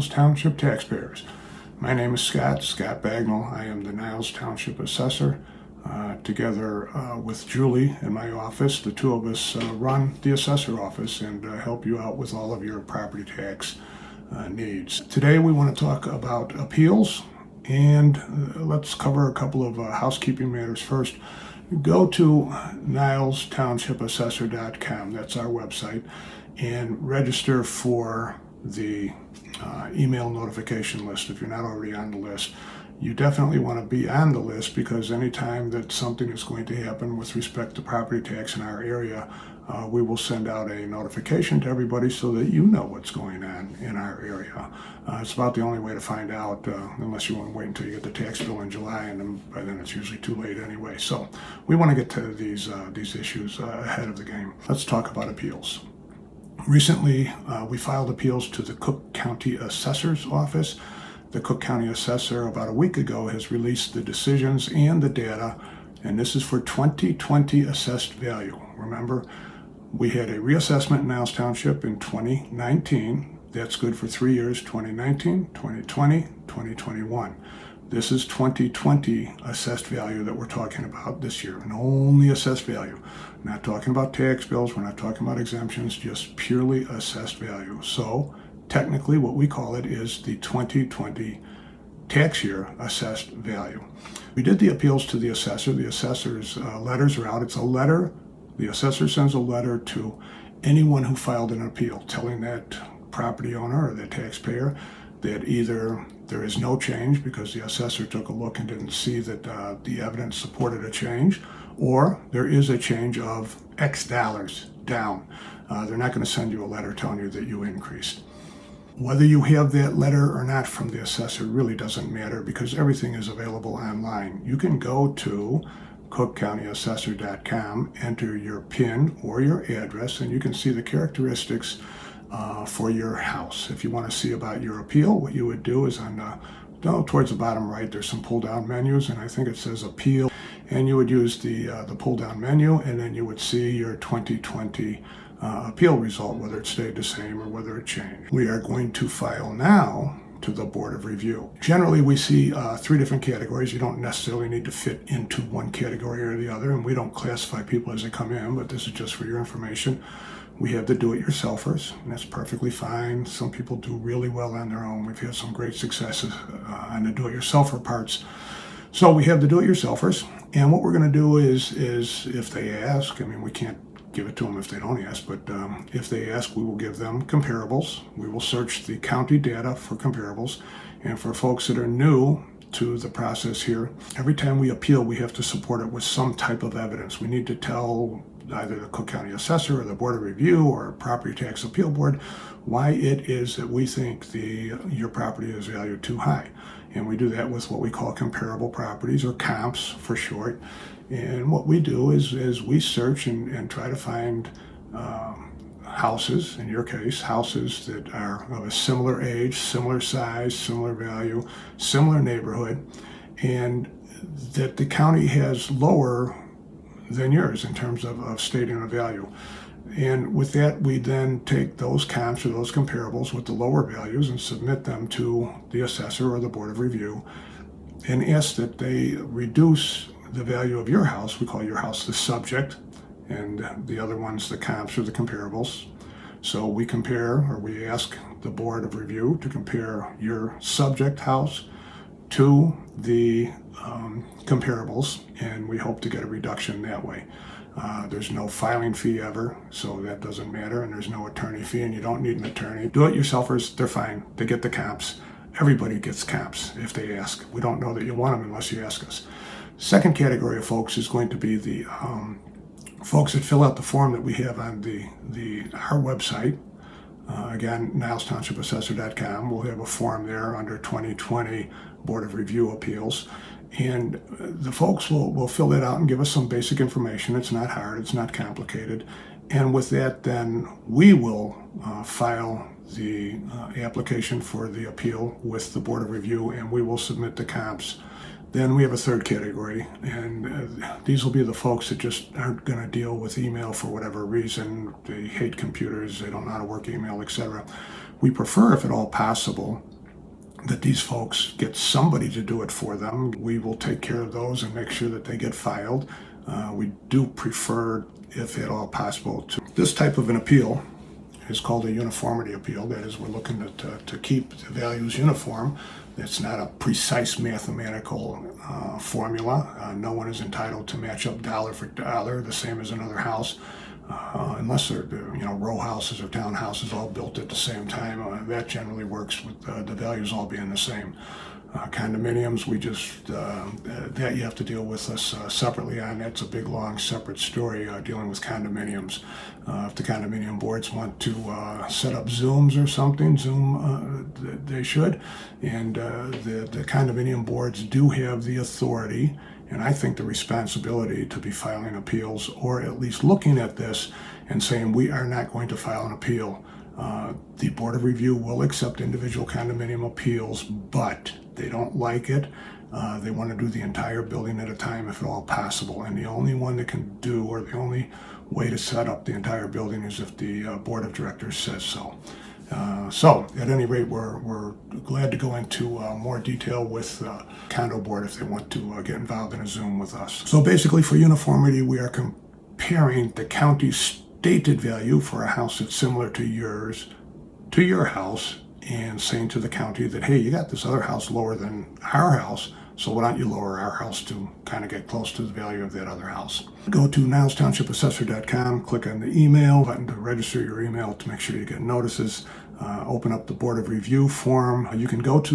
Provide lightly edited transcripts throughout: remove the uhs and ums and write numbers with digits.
Niles Township taxpayers. My name is Scott Bagnall. I am the Niles Township assessor. Together with Julie in my office, the two of us run the assessor office and help you out with all of your property tax needs. Today we want to talk about appeals, and let's cover a couple of housekeeping matters first. Go to nilestownship.assessor.com, that's our website, and register for the email notification list if you're not already on the list. You definitely want to be on the list, because anytime that something is going to happen with respect to property tax in our area, we will send out a notification to everybody so that you know what's going on in our area. It's about the only way to find out, unless you want to wait until you get the tax bill in July, and then, by then it's usually too late anyway. So we want to get to these issues ahead of the game. Let's talk about appeals. Recently, we filed appeals to the Cook County Assessor's Office. The Cook County Assessor about a week ago has released the decisions and the data, and this is for 2020 assessed value. Remember, we had a reassessment in Niles Township in 2019. That's good for 3 years, 2019, 2020, 2021. This is 2020 assessed value that we're talking about this year, and only assessed value. Not talking about tax bills, we're not talking about exemptions, just purely assessed value. So technically what we call it is the 2020 tax year assessed value. We did the appeals to the assessor. The assessor's letters are out. It's a letter. The assessor sends a letter to anyone who filed an appeal, telling that property owner or the taxpayer that either there is no change because the assessor took a look and didn't see that the evidence supported a change, or there is a change of X dollars down. They're not going to send you a letter telling you that you increased. Whether you have that letter or not from the assessor really doesn't matter, because everything is available online. You can go to cookcountyassessor.com, enter your PIN or your address, and you can see the characteristics for your house. If you want to see about your appeal, what you would do is towards the bottom right, there's some pull-down menus, and I think it says appeal, and you would use the pull-down menu, and then you would see your 2020 appeal result, whether it stayed the same or whether it changed. We are going to file now to the Board of Review. Generally, we see three different categories. You don't necessarily need to fit into one category or the other, and we don't classify people as they come in, but this is just for your information. We have the do-it-yourselfers, and that's perfectly fine. Some people do really well on their own. We've had some great successes on the do-it-yourselfer parts. So we have the do-it-yourselfers, and what we're going to do is if they ask, I mean, we can't give it to them if they don't ask, but if they ask, we will give them comparables. We will search the county data for comparables. And for folks that are new to the process here, every time we appeal, we have to support it with some type of evidence. We need to tell either the Cook County Assessor or the Board of Review or Property Tax Appeal Board why it is that we think your property is valued too high. And we do that with what we call comparable properties, or comps for short. And what we do is we search and try to find houses, in your case, houses that are of a similar age, similar size, similar value, similar neighborhood, and that the county has lower than yours in terms of stating a value. And with that, we then take those comps or those comparables with the lower values and submit them to the assessor or the Board of Review and ask that they reduce the value of your house. We call your house the subject, and the other ones the comps or the comparables. So we ask the Board of Review to compare your subject house to the comparables, and we hope to get a reduction that way. There's no filing fee ever, so that doesn't matter, and there's no attorney fee, and you don't need an attorney. Do-it-yourselfers, they're fine. They get the comps. Everybody gets comps if they ask. We don't know that you want them unless you ask us. Second category of folks is going to be the folks that fill out the form that we have on our website. Again, nilestownship.assessor.com. We'll have a form there under 2020 Board of Review Appeals. And the folks will fill that out and give us some basic information. It's not hard, it's not complicated. And with that, then we will file the application for the appeal with the Board of Review, and we will submit the comps. Then we have a third category, and these will be the folks that just aren't going to deal with email for whatever reason. They hate computers, they don't know how to work email, etc. We prefer, if at all possible, that these folks get somebody to do it for them. We will take care of those and make sure that they get filed. We do prefer, if at all possible, to this type of an appeal is called a uniformity appeal. That is, we're looking to keep the values uniform. It's not a precise mathematical formula. No one is entitled to match up dollar for dollar, the same as another house, unless they're row houses or townhouses all built at the same time. That generally works with the values all being the same. Condominiums, we just, that you have to deal with us separately on. That's a big, long, separate story dealing with condominiums. If the condominium boards want to set up Zooms or something, they should. And the condominium boards do have the authority, and I think the responsibility, to be filing appeals, or at least looking at this and saying, we are not going to file an appeal. The Board of Review will accept individual condominium appeals, but they don't like it. They want to do the entire building at a time if at all possible. And the only one that can do, or the only way to set up the entire building, is if the Board of Directors says so. So at any rate, we're glad to go into more detail with Condo Board if they want to get involved in a Zoom with us. So basically, for uniformity, we are comparing the county's stated value for a house that's similar to yours, to your house, and saying to the county that, hey, you got this other house lower than our house, so why don't you lower our house to kind of get close to the value of that other house. Go to NilesTownshipAssessor.com, click on the email button to register your email to make sure you get notices. Open up the Board of Review form. You can go to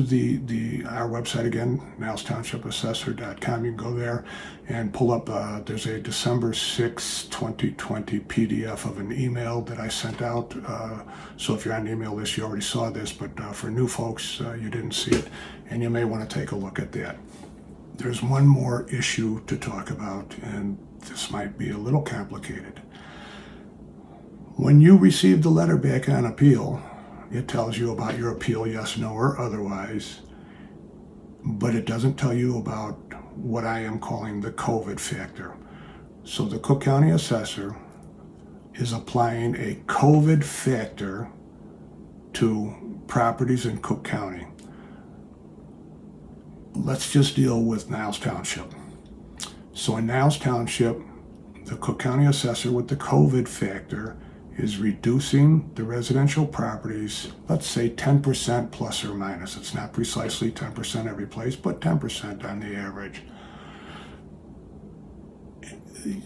our website again, NilesTownshipAssessor.com. You can go there and pull up, there's a December 6, 2020 PDF of an email that I sent out. So if you're on the email list, you already saw this, but for new folks, you didn't see it, and you may want to take a look at that. There's one more issue to talk about, and this might be a little complicated. When you receive the letter back on appeal, it tells you about your appeal, yes, no, or otherwise, but it doesn't tell you about what I am calling the COVID factor. So the Cook County Assessor is applying a COVID factor to properties in Cook County. Let's just deal with Niles Township. So in Niles Township, the Cook County Assessor with the COVID factor is reducing the residential properties, let's say 10% plus or minus. It's not precisely 10% every place, but 10% on the average.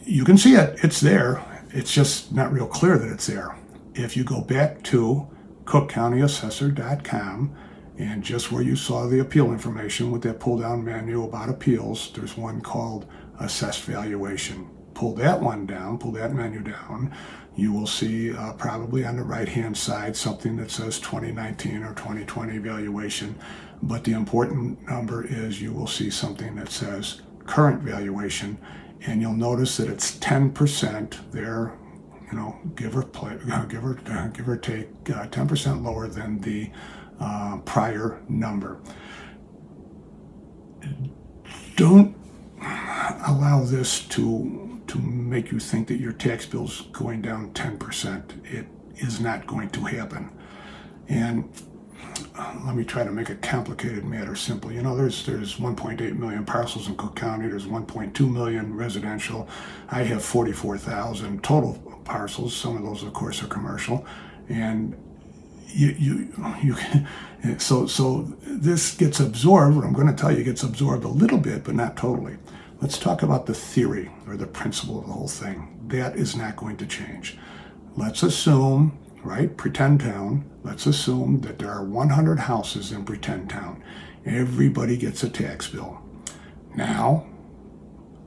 You can see it, it's there. It's just not real clear that it's there. If you go back to CookCountyAssessor.com, and just where you saw the appeal information with that pull-down menu about appeals, there's one called Assessed Valuation. Pull that one down, pull that menu down, you will see probably on the right-hand side something that says 2019 or 2020 valuation. But the important number is you will see something that says current valuation, and you'll notice that it's 10% there, give or take 10% lower than the prior number. Don't allow this to make you think that your tax bill's going down 10%. It is not going to happen. And let me try to make a complicated matter simple. There's 1.8 million parcels in Cook County. There's 1.2 million residential. I have 44,000 total parcels. Some of those, of course, are commercial. And so this gets absorbed. What I'm going to tell you gets absorbed a little bit, but not totally. Let's talk about the theory or the principle of the whole thing. That is not going to change. Let's assume, right, pretend town, let's assume that there are 100 houses in pretend town. Everybody gets a tax bill. Now,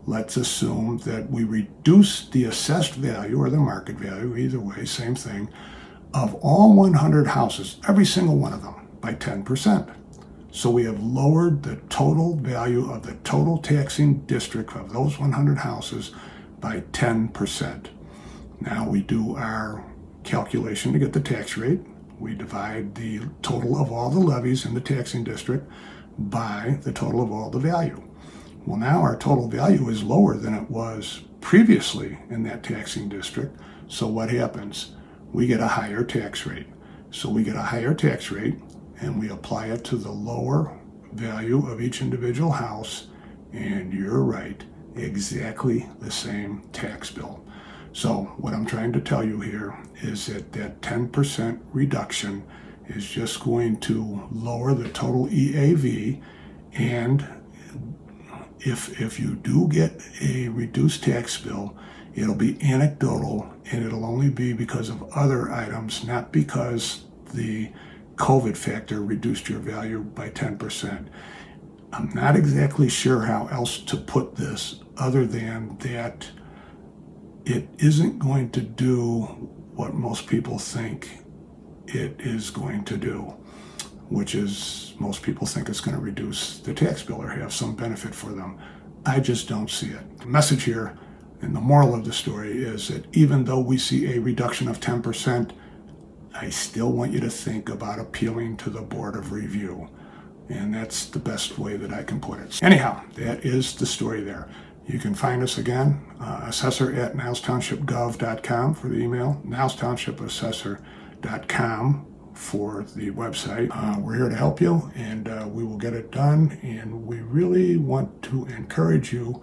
let's assume that we reduce the assessed value or the market value, either way, same thing, of all 100 houses, every single one of them, by 10%. So we have lowered the total value of the total taxing district of those 100 houses by 10%. Now we do our calculation to get the tax rate. We divide the total of all the levies in the taxing district by the total of all the value. Well, now our total value is lower than it was previously in that taxing district. So what happens? We get a higher tax rate. So we get a higher tax rate. and we apply it to the lower value of each individual house, and you're right, exactly the same tax bill. So what I'm trying to tell you here is that that 10% reduction is just going to lower the total EAV, and if you do get a reduced tax bill, it'll be anecdotal, and it'll only be because of other items, not because the COVID factor reduced your value by 10%. I'm not exactly sure how else to put this other than that it isn't going to do what most people think it is going to do, which is most people think it's going to reduce the tax bill or have some benefit for them. I just don't see it. The message here and the moral of the story is that even though we see a reduction of 10%, I still want you to think about appealing to the Board of Review. And that's the best way that I can put it. Anyhow, that is the story there. You can find us again, assessor@nilestownshipgov.com for the email, nilestownship.assessor.com for the website. We're here to help you, and we will get it done. And we really want to encourage you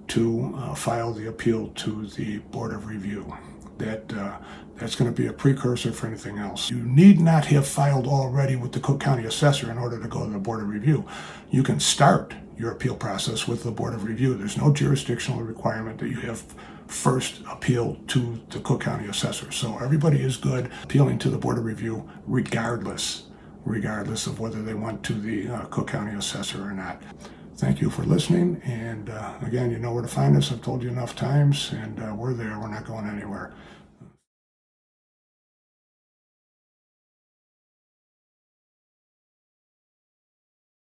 to file the appeal to the Board of Review. That's going to be a precursor for anything else. You need not have filed already with the Cook County Assessor in order to go to the Board of Review. You can start your appeal process with the Board of Review. There's no jurisdictional requirement that you have first appealed to the Cook County Assessor. So everybody is good appealing to the Board of Review regardless of whether they went to the Cook County Assessor or not. Thank you for listening, and again, you know where to find us. I've told you enough times, and we're there. We're not going anywhere.